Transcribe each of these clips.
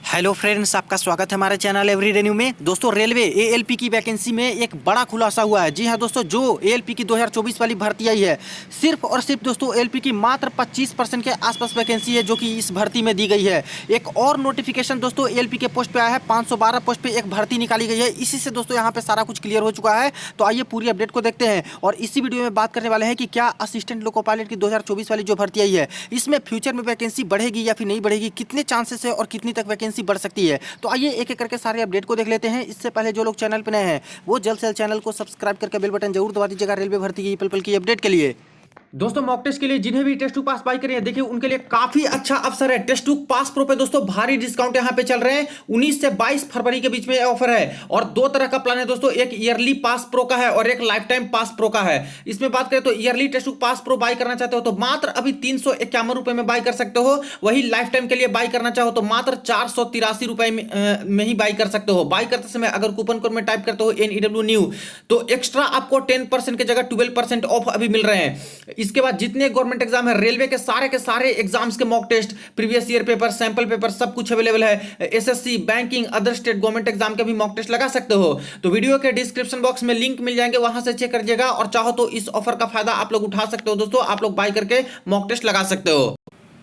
Hello friends, आपका स्वागत है हमारे चैनल एवरीडे न्यू में। दोस्तों, रेलवे एएलपी की वैकेंसी में एक बड़ा खुलासा हुआ है। जी हां दोस्तों, जो एएलपी की 2024 वाली भर्ती आई है, सिर्फ और सिर्फ दोस्तों एएलपी की मात्र 25% के आसपास वैकेंसी है जो कि इस भर्ती में दी गई है। एक और नोटिफिकेशन दोस्तों एएलपी के पोस्ट पे आया है, 512 पोस्ट पे एक भर्ती निकाली गई है। इसी से दोस्तों यहाँ पे सारा कुछ क्लियर हो चुका है। तो आइए पूरी अपडेट को देखते हैं और इसी वीडियो में बात करने वाले हैं कि क्या असिस्टेंट लोको पायलट की 2024 वाली जो भर्ती आई है, इसमें फ्यूचर में वैकेंसी बढ़ेगी या फिर नहीं बढ़ेगी, कितने चांसेस है और कितनी तक वैकेंसी बढ़ सकती है। तो आइए एक एक करके सारे अपडेट को देख लेते हैं। इससे पहले जो लोग चैनल पर नए हैं वो जल्द से जल्द चैनल को सब्सक्राइब करके बेल बटन जरूर दबा दीजिएगा रेलवे भर्ती की पल पल की अपडेट के लिए। दोस्तों, मॉक टेस्ट के लिए जिन्हें भी टेस्ट टू पास बाई करें, देखिए उनके लिए काफी अच्छा अवसर है। टेस्ट टू पास प्रो पे दोस्तों भारी डिस्काउंट यहां पे चल रहे हैं। 19 से 22 फरवरी के बीच में ऑफर है और दो तरह का प्लान है दोस्तों, एक ईयरली पास प्रो का है और एक लाइफ टाइम पास प्रो का है। इसमें बात करें तो ईयरली टेस्ट टू पास प्रो बाई करना चाहते हो तो मात्र अभी 351 रुपए में बाई कर सकते हो। वही लाइफ टाइम के लिए बाई करना चाहो तो मात्र 483 रुपए में ही बाई कर सकते हो। बाई करते समय अगर कूपन कोड में टाइप करते हो NEW न्यू तो एक्स्ट्रा आपको 10% की जगह 12% ऑफ अभी मिल रहे हैं। इसके बाद जितने गवर्नमेंट एग्जाम है रेलवे के सारे एग्जाम्स के mock test, previous year paper, sample paper सब कुछ अवेलेबल है। SSC, banking, other state government exam के भी मॉक टेस्ट लगा सकते हो। तो वीडियो के डिस्क्रिप्शन बॉक्स में लिंक मिल जाएंगे, वहां से चेक करिएगा और चाहो तो इस ऑफर का फायदा आप लोग उठा सकते हो। दोस्तों, आप लोग बाय करके मॉक टेस्ट लगा सकते हो।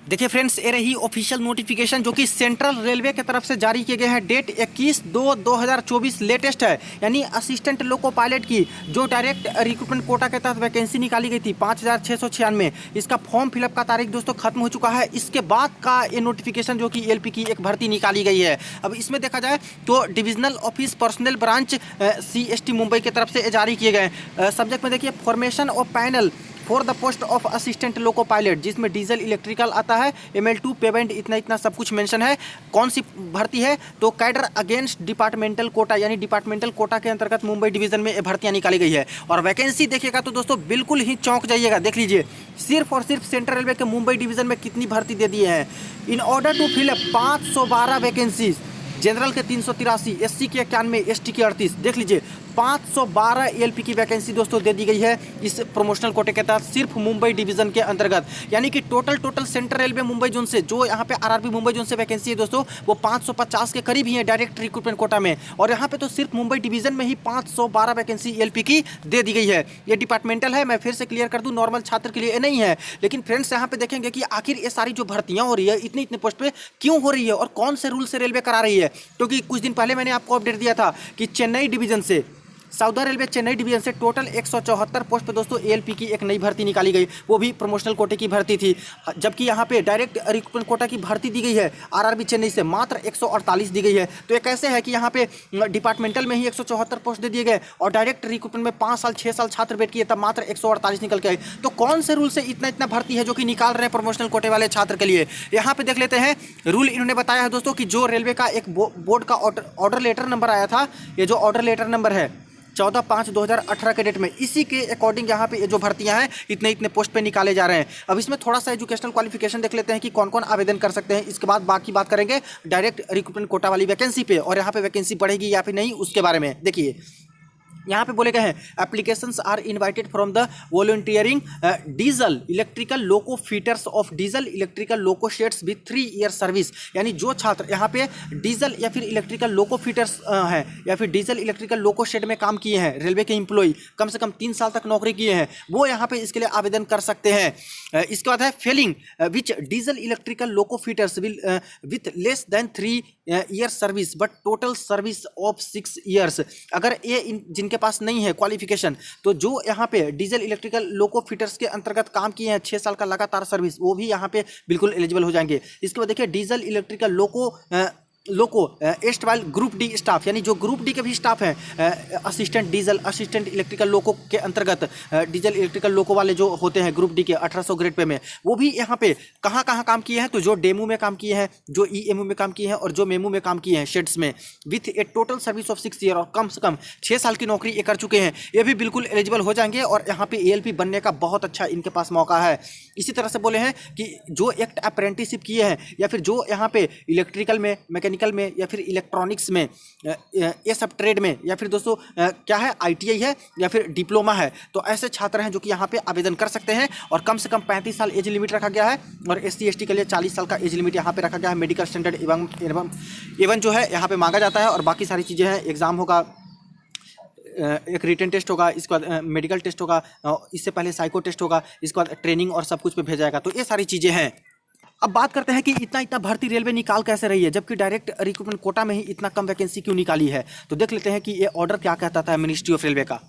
देखिए फ्रेंड्स, ये रही ऑफिशियल नोटिफिकेशन जो कि सेंट्रल रेलवे की तरफ से जारी किए गए हैं। डेट 21/2/2024 लेटेस्ट है, यानी असिस्टेंट लोको पायलट की जो डायरेक्ट रिक्रूटमेंट कोटा के तहत वैकेंसी निकाली गई थी 5696। इसका फॉर्म फिलअप का तारीख दोस्तों खत्म हो चुका है। इसके बाद का ये नोटिफिकेशन जो कि एएलपी की एक भर्ती निकाली गई है। अब इसमें देखा जाए तो divisional office personal branch CST Mumbai की तरफ से जारी किए गए। सब्जेक्ट में देखिए formation of panel for the post of assistant loco pilot, जिसमें डीजल इलेक्ट्रिकल आता है, ML2 पेमेंट, इतना सब कुछ मेंशन है। कौन सी भर्ती है तो कैडर अगेंस्ट डिपार्टमेंटल कोटा, यानी डिपार्टमेंटल कोटा के अंतर्गत मुंबई डिवीजन में भर्तियां निकाली गई है। और वैकेंसी देखिएगा तो दोस्तों बिल्कुल ही चौंक जाइएगा। देख लीजिए सिर्फ और सिर्फ सेंट्रल रेलवे के मुंबई डिवीजन में कितनी भर्ती दे दिए हैं। In order to fill 512 vacancies, general के 383, SC के 91, ST के 38। देख लीजिए 512 एएलपी की वैकेंसी दोस्तों दे दी गई है इस प्रमोशनल कोटे के तहत सिर्फ मुंबई डिवीजन के अंतर्गत। यानी कि total central railway Mumbai zone से जो यहाँ पे RRB मुंबई जोन से वैकेंसी है दोस्तों वो 550 के करीब ही है डायरेक्ट रिक्रूटमेंट कोटा में। और यहाँ पे तो सिर्फ मुंबई डिवीजन में ही 512 वैकेंसी एएलपी की दे दी गई है। ये डिपार्टमेंटल है, मैं फिर से क्लियर कर दूँ, नॉर्मल छात्र के लिए नहीं है। लेकिन फ्रेंड्स यहाँ पे देखेंगे कि आखिर ये सारी जो भर्तियाँ हो रही है इतने पोस्ट पे क्यों हो रही है और कौन से रूल से रेलवे करा रही है। क्योंकि कुछ दिन पहले मैंने आपको अपडेट दिया था कि चेन्नई डिवीजन से, साउदर्न रेलवे चेन्नई डिवीजन से टोटल 174 पोस्ट पे दोस्तों एएलपी की एक नई भर्ती निकाली गई, वो भी प्रमोशनल कोटे की भर्ती थी। जबकि यहाँ पे डायरेक्ट रिक्रूटमेंट कोटा की भर्ती दी गई है RRB चेन्नई से मात्र 148 दी गई है। तो ये कैसे है कि यहाँ पे डिपार्टमेंटल में ही 174 पोस्ट दे दिए गए और डायरेक्ट रिक्रूटमेंट में 5 साल 6 साल छात्र वेट किए तब मात्र 148 निकल के आए। तो कौन से रूल से इतना भर्ती है जो कि निकाल रहे हैं प्रमोशनल कोटे वाले छात्र के लिए। यहाँ पे देख लेते हैं रूल इन्होंने बताया है दोस्तों कि जो रेलवे का एक बोर्ड का ऑर्डर लेटर नंबर आया था, ये जो ऑर्डर लेटर नंबर है 14/5/2018 के डेट में, इसी के अकॉर्डिंग यहाँ पे जो भर्तियां हैं इतने पोस्ट पे निकाले जा रहे हैं। अब इसमें थोड़ा सा एजुकेशनल क्वालिफिकेशन देख लेते हैं कि कौन कौन आवेदन कर सकते हैं। इसके बाद बाकी बात करेंगे डायरेक्ट रिक्रूटमेंट कोटा वाली वैकेंसी पे और यहाँ पे वैकेंसी बढ़ेगी या फिर नहीं उसके बारे में। देखिए यहाँ पे बोले गए हैं applications are invited from the volunteering diesel electrical loco fitters of diesel electrical loco sheds with 3 year service. यानी जो छात्र यहाँ पे डीजल या फिर इलेक्ट्रिकल लोको फीटर्स हैं या फिर डीजल इलेक्ट्रिकल लोको शेड में काम किए हैं, रेलवे के एम्प्लॉय कम से कम 3 साल तक नौकरी किए हैं, वो यहाँ पे इसके लिए आवेदन कर सकते हैं। इसके बाद है failing which diesel electrical loco fitters will with less than 3 year service but total service of 6 years. अगर ये जिनके पास नहीं है क्वालिफिकेशन तो जो यहाँ पे डीजल इलेक्ट्रिकल लोको फिटर्स के अंतर्गत काम किए हैं 6 साल का लगातार सर्विस, वो भी यहाँ पे बिल्कुल एलिजिबल हो जाएंगे। इसके बाद देखिए डीजल इलेक्ट्रिकल लोको एस्ट वाइल ग्रुप डी स्टाफ, यानी जो ग्रुप डी के भी स्टाफ हैं असिस्टेंट डीजल असिस्टेंट इलेक्ट्रिकल लोको के अंतर्गत डीजल इलेक्ट्रिकल लोको वाले जो होते हैं ग्रुप डी के 1800 ग्रेड पे में, वो भी यहाँ पे कहाँ काम किए हैं तो जो डेमू में काम किए हैं, जो ईएमयू में काम किए हैं और जो मेमू में काम किए हैं शेड्स में with A total service of 6 year और कम से कम 6 साल की नौकरी ये कर चुके हैं, ये भी बिल्कुल एलिजिबल हो जाएंगे और यहाँ पे एएलपी बनने का बहुत अच्छा इनके पास मौका है। इसी तरह से बोले हैं कि जो एक्ट अप्रेंटिसशिप किए हैं या फिर जो यहाँ पे इलेक्ट्रिकल में मैकेनिकल मैकेनिकल में या फिर इलेक्ट्रॉनिक्स में, ये सब ट्रेड में, या फिर दोस्तों क्या है ITI है या फिर डिप्लोमा है, तो ऐसे छात्र हैं जो कि यहाँ पे आवेदन कर सकते हैं। और कम से कम 35 साल एज लिमिट रखा गया है और SC ST के लिए 40 साल का एज लिमिट यहाँ पे रखा गया है। मेडिकल स्टैंडर्ड एवं जो है यहाँ पे मांगा जाता है और बाकी सारी चीज़ें हैं। एग्जाम होगा, एक रिटन टेस्ट होगा, इसके बाद मेडिकल टेस्ट होगा, इससे पहले साइको टेस्ट होगा, इसके बाद ट्रेनिंग और सब कुछ पे भेजा जाएगा। तो ये सारी चीज़ें हैं। अब बात करते हैं कि इतना भर्ती रेलवे निकाल कैसे रही है, जबकि डायरेक्ट रिक्रूटमेंट कोटा में ही इतना कम वैकेंसी क्यों निकाली है। तो देख लेते हैं कि ये ऑर्डर क्या कहता था मिनिस्ट्री ऑफ रेलवे का।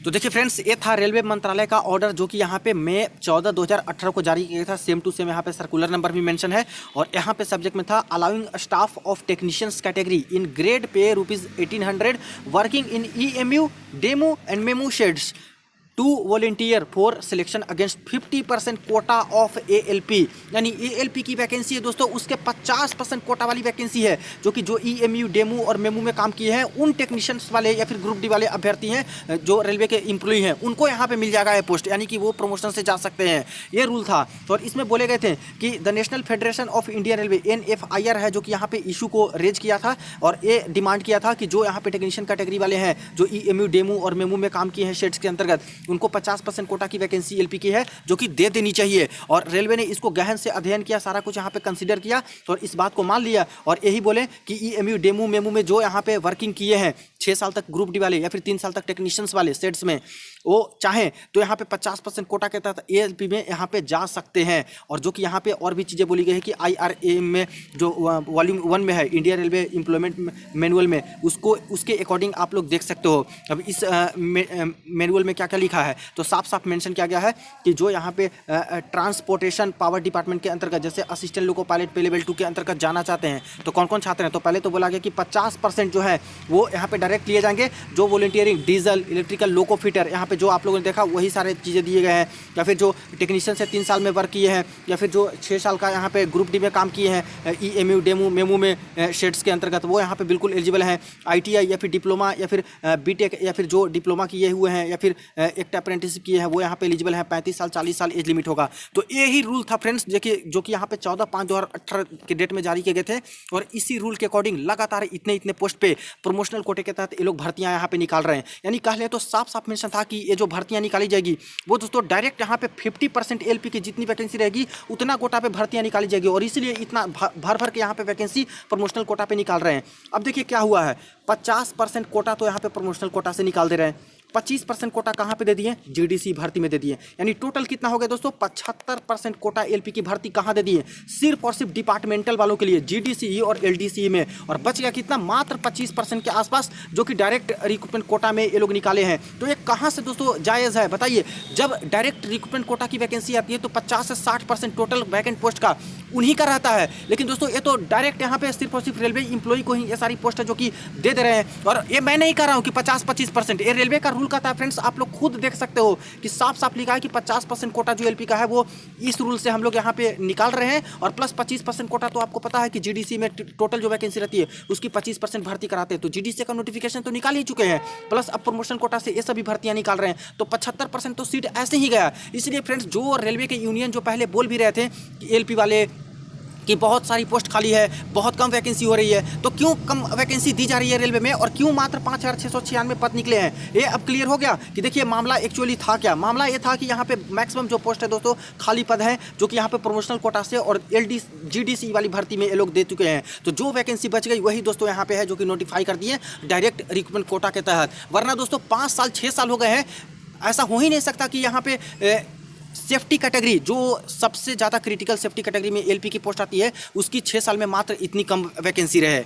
तो देखिए फ्रेंड्स, ये था रेलवे मंत्रालय का ऑर्डर जो कि यहाँ पे मई 14, 2018 को जारी किया था। सेम टू सेम यहाँ पे सर्कुलर नंबर भी मेंशन है और यहाँ पे सब्जेक्ट में था allowing staff of technicians category in grade pay ₹1800 working in EMU, demo and memo sheds to volunteer for selection against 50% quota of ALP। यानी ALP की वैकेंसी है दोस्तों, उसके 50% कोटा वाली वैकेंसी है, जो कि जो EMU, डेमो और मेमो में काम किए हैं उन टेक्नीशियंस वाले या फिर ग्रुप डी वाले अभ्यर्थी हैं जो रेलवे के एम्प्लॉय हैं, उनको यहाँ पे मिल जाएगा ये पोस्ट, यानी कि वो प्रमोशन से जा सकते हैं। ये रूल था। और इसमें बोले गए थे कि the national federation of Indian railway NFIR है जो कि यहाँ पे इशू को रेज किया था और ये डिमांड किया था कि जो यहाँ पे टेक्नीशियन कैटेगरी वाले हैं जो EMU, डेमो और मेमो में काम किए हैं शेड्स के अंतर्गत, उनको 50% कोटा की वैकेंसी LP की है जो कि दे देनी चाहिए। और रेलवे ने इसको गहन से अध्ययन किया, सारा कुछ यहाँ पे कंसीडर किया और इस बात को मान लिया और यही बोले कि EMU, डेमो, मेमो में जो यहाँ पे वर्किंग किए हैं 6 साल तक ग्रुप डी वाले या फिर 3 साल तक टेक्नीशियंस वाले सेट्स में, वो चाहें तो यहाँ पे 50% कोटा के तहत ALP में यहाँ पे जा सकते हैं। और जो कि यहाँ पे और भी चीज़ें बोली गई है कि IRA में जो वॉल्यूम 1 में है, इंडिया रेलवे एम्प्लॉयमेंट मैनुअल में, उसके अकॉर्डिंग आप लोग देख सकते हो। अब इस मैनुअल में क्या क्या लिखा है तो साफ साफ मेंशन किया गया है कि जो यहाँ पे ट्रांसपोर्टेशन पावर डिपार्टमेंट के अंतर्गत जैसे असिस्टेंट लोको पायलट पे लेवल 2 के अंतर्गत जाना चाहते हैं तो कौन कौन छात्र हैं। तो पहले तो बोला गया कि 50% जो है वो यहाँ पे डायरेक्ट लिए जाएंगे, जो वॉलंटियरिंग, डीजल, इलेक्ट्रिकल, लोको फिटर, यहाँ पे जो आप लोगों ने देखा वही सारे चीज़ें दिए गए हैं, या फिर जो टेक्नीशियन से 3 साल में वर्क किए हैं, या फिर जो 6 साल का यहाँ पे ग्रुप डी में काम किए हैं EMU, डेमो, मेमो में शेड्स के अंतर्गत, वो यहाँ पे बिल्कुल एलिजिबल हैं। ITI या फिर डिप्लोमा या फिर BTech या फिर जो डिप्लोमा किए हुए हैं या फिर एक अप्रेंटिसशिप किए हैं वो यहाँ पे एलिजिबल है। 35 साल 40 साल एज लिमिट होगा। तो यही रूल था फ्रेंड्स देखिए, जो कि यहाँ पे 14/5/2018 के डेट में जारी किए गए थे और इसी रूल के अकॉर्डिंग लगातार इतने पोस्ट पे प्रमोशनल कोटे के तहत ये लोग भर्तियां यहाँ पे निकाल रहे हैं। यानी कह ले तो साफ साफ मेंशन था कि ये जो भर्तियां निकाली जाएगी वो दोस्तों डायरेक्ट यहाँ पे 50% ALP की जितनी वैकेंसी रहेगी उतना कोटा पे भर्तियां निकाली जाएगी और इसीलिए इतना भर के यहाँ पे वैकेंसी प्रमोशनल कोटा पे निकाल रहे हैं। अब देखिए क्या हुआ है, 50% कोटा तो यहाँ पे प्रमोशनल कोटा से निकाल दे रहे हैं, 25% कोटा कहाँ पे दे दिए, GDC भर्ती में दे दिए। यानी टोटल कितना हो गया दोस्तों, 75% कोटा LP की भर्ती कहाँ दे दिए, सिर्फ और सिर्फ डिपार्टमेंटल वालों के लिए GDCE और LDCE में। और बच गया कितना, मात्र 25% के आसपास, जो कि डायरेक्ट रिक्रूटमेंट कोटा में ये लोग निकाले हैं। तो ये कहाँ से दोस्तों जायज़ है बताइए। जब डायरेक्ट रिक्रूटमेंट कोटा की वैकेंसी आती है तो 50 से 60% टोटल वैकेंट पोस्ट का उन्हीं का रहता है, लेकिन दोस्तों ये तो डायरेक्ट यहाँ पे सिर्फ और सिर्फ रेलवे एम्प्लॉय को ही ये सारी पोस्ट है जो कि दे दे रहे हैं। और ये मैं नहीं कह रहा हूँ कि 50-25%, ये रेलवे का रूल का था फ्रेंड्स, आप लोग खुद देख सकते हो कि साफ साफ लिखा है कि 50% कोटा जो LP का है वो इस रूल से हम लोग यहाँ पे निकाल रहे हैं। और प्लस 25% कोटा तो आपको पता है कि GDC में टोटल जो वैकेंसी रहती है उसकी 25% भर्ती कराते हैं, तो GDC का नोटिफिकेशन तो निकाल ही चुके हैं, प्लस अब प्रमोशन कोटा से ये सभी भर्तियां निकाल रहे हैं, तो 75% तो सीट ऐसे ही गया। इसलिए फ्रेंड्स जो रेलवे के यूनियन जो पहले बोल भी रहे थे कि LP वाले कि बहुत सारी पोस्ट खाली है, बहुत कम वैकेंसी हो रही है, तो क्यों कम वैकेंसी दी जा रही है रेलवे में और क्यों मात्र 5696 पद निकले हैं, ये अब क्लियर हो गया कि देखिए मामला एक्चुअली था क्या। मामला ये था कि यहाँ पे मैक्सिमम जो पोस्ट है दोस्तों खाली पद है, जो कि यहाँ पे प्रमोशनल कोटा से और GDC वाली भर्ती में ये लोग दे चुके हैं। तो जो वैकेंसी बच गई वही दोस्तों यहाँ पे है जो कि नोटिफाई कर दिए डायरेक्ट रिक्रूटमेंट कोटा के तहत। वरना दोस्तों 5 साल 6 साल हो गए हैं, ऐसा हो ही नहीं सकता कि यहाँ पे सेफ्टी कैटेगरी जो सबसे ज़्यादा क्रिटिकल सेफ्टी कैटेगरी में LP की पोस्ट आती है उसकी 6 साल में मात्र इतनी कम वैकेंसी रहे।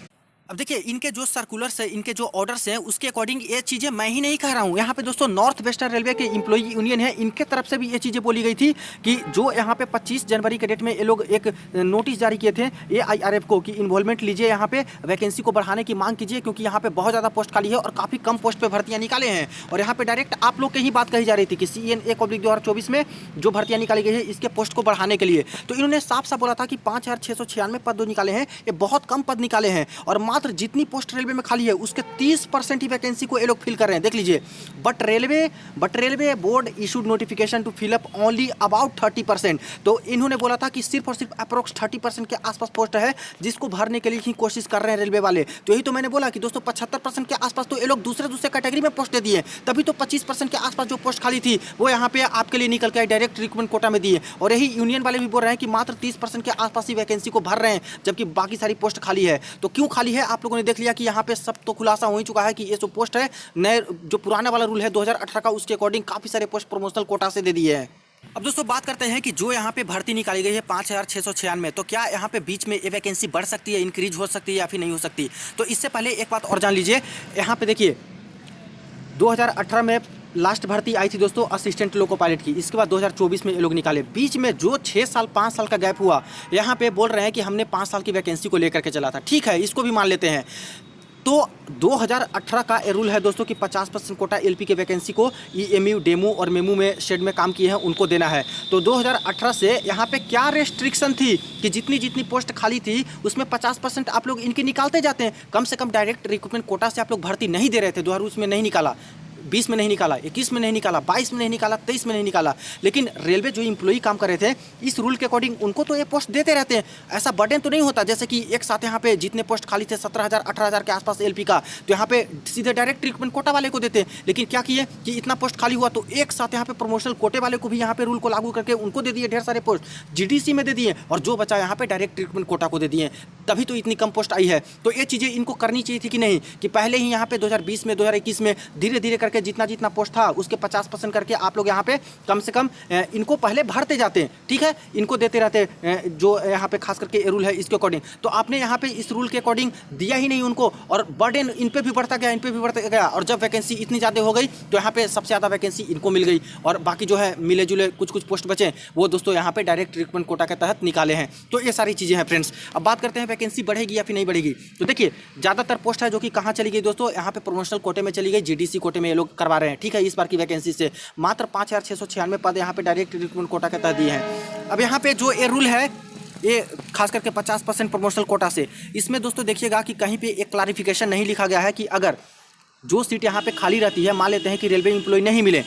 अब देखिए इनके जो सर्कुलर्स है, इनके जो ऑर्डर्स हैं उसके अकॉर्डिंग ये चीज़ें मैं ही नहीं कह रहा हूँ। यहाँ पे दोस्तों नॉर्थ वेस्टर्न रेलवे के एम्प्लॉई यूनियन है, इनके तरफ से भी ये चीज़ें बोली गई थी कि जो यहाँ पे 25 जनवरी के डेट में ये लोग एक नोटिस जारी किए थे AIRF को कि इन्वॉल्वमेंट लीजिए, यहाँ पे वैकेंसी को बढ़ाने की मांग कीजिए क्योंकि यहाँ पे बहुत ज़्यादा पोस्ट खाली है और काफ़ी कम पोस्ट पर भर्तियाँ निकाले हैं। और यहाँ पे डायरेक्ट आप लोग की ही बात कही जा रही थी कि CNA/2024 में जो भर्तियाँ निकाली गई है इसके पोस्ट को बढ़ाने के लिए। तो इन्होंने साफ साफ बोला था कि 5696 पद जो निकाले हैं ये बहुत कम पद निकाले हैं और मात्र जितनी पोस्ट रेलवे में खाली है उसके 30% ही वैकेंसी को ये लोग फिल कर रहे हैं, देख लीजिए। But railway board issued notification to fill up only about 30%। तो इन्होंने बोला था कि सिर्फ और सिर्फ अप्रोक्स 30% के आसपास पोस्ट है जिसको भरने के लिए ही कोशिश कर रहे हैं रेलवे वाले। तो यही तो मैंने बोला कि दोस्तों 75% के आसपास तो ये लोग दूसरे कैटेगरी में पोस्ट दे दिए, तभी तो 25% के आसपास जो पोस्ट खाली थी वो यहाँ पे आपके लिए निकल के डायरेक्ट रिक्रूटमेंट कोटा में दिए। और यही यूनियन वाले भी बोल रहे हैं कि मात्र 30% के आसपास ही वैकेंसी को भर रहे हैं, जबकि बाकी सारी पोस्ट खाली है। तो क्यों खाली है आप लोगों ने देख लिया कि यहाँ पे सब तो खुलासा हो ही चुका है कि ये जो पोस्ट है नए जो पुराना वाला रूल है 2018 का, उसके अकॉर्डिंग काफी सारे पोस्ट प्रमोशनल कोटा से दे दिए हैं। अब दोस्तों बात करते हैं कि जो यहाँ पे भर्ती निकाली गई है 5696, तो क्या यहाँ पे बीच में ये वैकेंसी बढ़ सकती है, इंक्रीज हो सकती है या फिर नहीं हो सकती। तो इससे पहले एक बात और जान लीजिए, यहाँ पे देखिए 2018 में लास्ट भर्ती आई थी दोस्तों असिस्टेंट लोको पायलट की, इसके बाद 2024 में ये लोग निकाले। बीच में जो 6 साल 5 साल का गैप हुआ, यहाँ पे बोल रहे हैं कि हमने 5 साल की वैकेंसी को लेकर के चला था, ठीक है इसको भी मान लेते हैं। तो 2018 का ये रूल है दोस्तों कि 50% कोटा एलपी के वैकेंसी को ईएमयू, डेमू और मेमू में शेड में काम किए हैं उनको देना है। तो 2018 से यहाँ पे क्या रेस्ट्रिक्शन थी कि जितनी पोस्ट खाली थी उसमें 50% आप लोग इनके निकालते जाते हैं। कम से कम डायरेक्ट रिक्रूटमेंट कोटा से आप लोग भर्ती नहीं दे रहे थे, 2020 में नहीं निकाला, 20 में नहीं निकाला, 21 में नहीं निकाला, 22 में नहीं निकाला, 23 में नहीं निकाला। लेकिन रेलवे जो एम्प्लॉई काम कर रहे थे इस रूल के अकॉर्डिंग उनको तो ये पोस्ट देते रहते हैं। ऐसा बर्डन तो नहीं होता जैसे कि एक साथ यहाँ पे जितने पोस्ट खाली थे 17,000 18,000 के आसपास एलपी का, तो यहाँ पे सीधे डायरेक्ट रिक्रूटमेंट कोटा वाले को देते हैं। लेकिन क्या किए कि इतना पोस्ट खाली हुआ तो एक साथ यहाँ पे प्रमोशनल कोटे वाले को भी यहाँ पे रूल को लागू करके उनको दे दिए ढेर सारे पोस्ट, जीडीसी में दे दिए, और जो बचा यहाँ पे डायरेक्ट रिक्रूटमेंट कोटा को दे दिए, तभी तो इतनी कम पोस्ट आई है। तो ये चीज़ें इनको करनी चाहिए थी कि नहीं, कि पहले ही यहाँ पे 2020 में 2021 में धीरे धीरे करके जितना पोस्ट था उसके 50% करके आप लोग यहाँ पे कम से कम इनको पहले भरते जाते हैं, ठीक है, इनको देते रहते हैं जो यहाँ पे खास करके रूल है इसके अकॉर्डिंग। तो आपने यहाँ पे इस रूल के अकॉर्डिंग दिया ही नहीं उनको, और बर्डन इन पे भी बढ़ता गया, और जब वैकेंसी इतनी ज़्यादा हो गई तो यहाँ पे सबसे ज़्यादा वैकेंसी इनको मिल गई, और बाकी जो है मिले जुले कुछ पोस्ट बचे वो दोस्तों यहाँ पे डायरेक्ट रिक्रूटमेंट कोटा के तहत निकाले हैं। तो ये सारी चीज़ें हैं फ्रेंड्स। अब बात करते हैं वैकेंसी बढ़ेगी या फिर नहीं बढ़ेगी। तो देखिए ज़्यादातर पोस्ट है जो कि कहाँ चली गई दोस्तों, यहाँ पे प्रोमोशनल कोटे में चली गई, जीडीसी कोटे में ये लोग करवा रहे हैं, ठीक है। इस बार की वैकेंसी से मात्र 5696 पद यहाँ पे डायरेक्ट रिक्रूटमेंट कोटा के तहत दिए हैं। अब यहाँ पे जो ये रूल है ये खास करके 50% प्रमोशनल कोटा से, इसमें दोस्तों देखिएगा कि कहीं पे एक क्लैरिफिकेशन नहीं लिखा गया है कि अगर जो सीट यहाँ पे खाली रहती है, मान लेते हैं कि रेलवे एम्प्लॉय नहीं मिले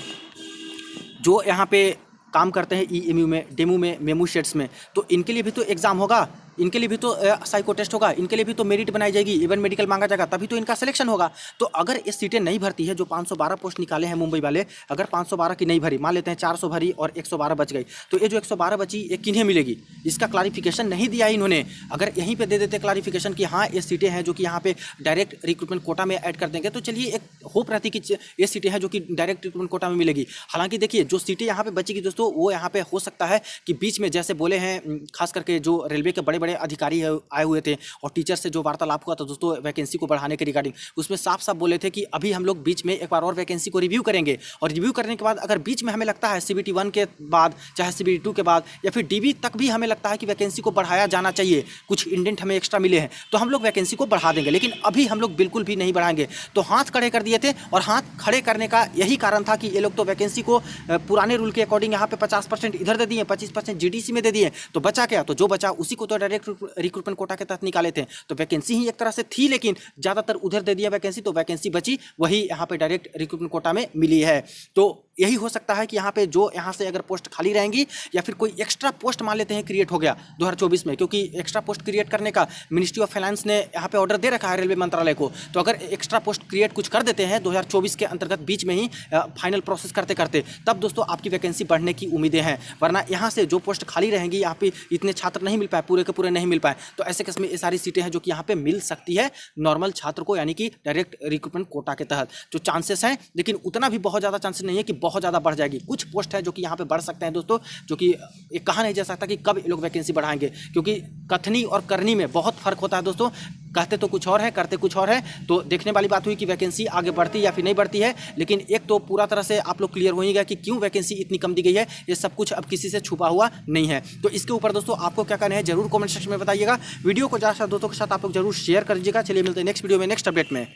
जो यहाँ पे काम करते हैं ईएमयू में, डेमू में, मेमू शेड्स में, तो इनके लिए भी तो एग्जाम होगा, इनके लिए भी तो साइको टेस्ट होगा, इनके लिए भी तो मेरिट बनाई जाएगी, इवन मेडिकल मांगा जाएगा, तभी तो इनका सिलेक्शन होगा। तो अगर ये सीटें नहीं भरती है, जो 512 पोस्ट निकाले हैं मुंबई वाले, अगर 512 की नहीं भरी, मान लेते हैं 400 भरी और 112 बच गई, तो ये जो 112 बची ये किन्हें मिलेगी, इसका क्लैरिफिकेशन नहीं दिया इन्होंने। अगर यहीं पे दे देते क्लैरिफिकेशन कि हाँ ये सीटें हैं जो कि यहाँ पे डायरेक्ट रिक्रूटमेंट कोटा में ऐड कर देंगे, तो चलिए एक होप रहती कि ये सीटें हैं जो कि डायरेक्ट रिक्रूटमेंट कोटा में मिलेगी। हालांकि देखिए जो सीटें यहाँ पे बचेगी दोस्तों, वो यहाँ पे हो सकता है कि बीच में जैसे बोले हैं, खास करके जो रेलवे के बड़े बड़े अधिकारी है आए हुए थे और टीचर से जो वार्तालाप हुआ था दोस्तों वैकेंसी को बढ़ाने के रिगार्डिंग, उसमें साफ साफ बोले थे कि अभी हम लोग बीच में एक बार और वैकेंसी को रिव्यू करेंगे, और रिव्यू करने के बाद अगर बीच में हमें लगता है CBT 1 के बाद, चाहे CBT 2 के बाद, या फिर DB तक भी हमें लगता है कि वैकेंसी को बढ़ाया जाना चाहिए, कुछ इंडेंट हमें एक्स्ट्रा मिले हैं, तो हम लोग वैकेंसी को बढ़ा देंगे, लेकिन अभी हम लोग बिल्कुल भी नहीं बढ़ाएंगे। तो हाथ खड़े कर दिए थे, और हाथ खड़े करने का यही कारण था कि ये लोग तो वैकेंसी को पुराने रूल के अकॉर्डिंग यहाँ पे 50% इधर दे दिए, 25% GDC में दे दिए, तो बचा क्या, तो जो बचा उसी को तो डायरेक्ट रिक्रूटमेंट कोटा के तहत निकाले थे। तो वैकेंसी ही एक तरह से थी, लेकिन ज़्यादातर उधर दे दिया वैकेंसी, तो वैकेंसी बची वही यहाँ पे डायरेक्ट रिक्रूटमेंट कोटा में मिली है। तो यही हो सकता है कि यहाँ पे जो यहाँ से अगर पोस्ट खाली रहेंगी, या फिर कोई एक्स्ट्रा पोस्ट मान लेते हैं क्रिएट हो गया 2024 में, क्योंकि एक्स्ट्रा पोस्ट क्रिएट करने का मिनिस्ट्री ऑफ फाइनेंस ने यहाँ पे ऑर्डर दे रखा है रेलवे मंत्रालय को, तो अगर एक्स्ट्रा पोस्ट क्रिएट कुछ कर देते हैं 2024 के अंतर्गत बीच में ही फाइनल प्रोसेस करते करते, तब दोस्तों आपकी वैकेंसी बढ़ने की उम्मीदें हैं। वरना यहाँ से जो पोस्ट खाली रहेंगी, यहाँ पे इतने छात्र नहीं मिल पाए, पूरे के पूरे नहीं मिल पाए, तो ऐसे केस में ये सारी सीटें हैं जो कि यहाँ पे मिल सकती है नॉर्मल छात्र को, यानी कि डायरेक्ट रिक्रूटमेंट कोटा के तहत जो चांसेस हैं, लेकिन उतना भी बहुत ज़्यादा चांसेस नहीं है कि बहुत ज़्यादा बढ़ जाएगी। कुछ पोस्ट है जो कि यहाँ पे बढ़ सकते हैं दोस्तों, जो कि ये कहा नहीं जा सकता कि कब ये लोग वैकेंसी बढ़ाएंगे, क्योंकि कथनी और करनी में बहुत फर्क होता है दोस्तों। कहते तो कुछ और है, करते कुछ और है। तो देखने वाली बात हुई कि वैकेंसी आगे बढ़ती या फिर नहीं बढ़ती है, लेकिन एक तो पूरा तरह से आप लोग क्लियर हो ही गया कि क्यों वैकेंसी इतनी कम दी गई है। ये सब कुछ अब किसी से छुपा हुआ नहीं है। तो इसके ऊपर दोस्तों आपको क्या कहना है जरूर कमेंट सेक्शन में बताइएगा। वीडियो को ज़्यादा दोस्तों के साथ आप लोग जरूर शेयर कर दीजिएगा। चलिए मिलते हैं नेक्स्ट वीडियो में, नेक्स्ट अपडेट में।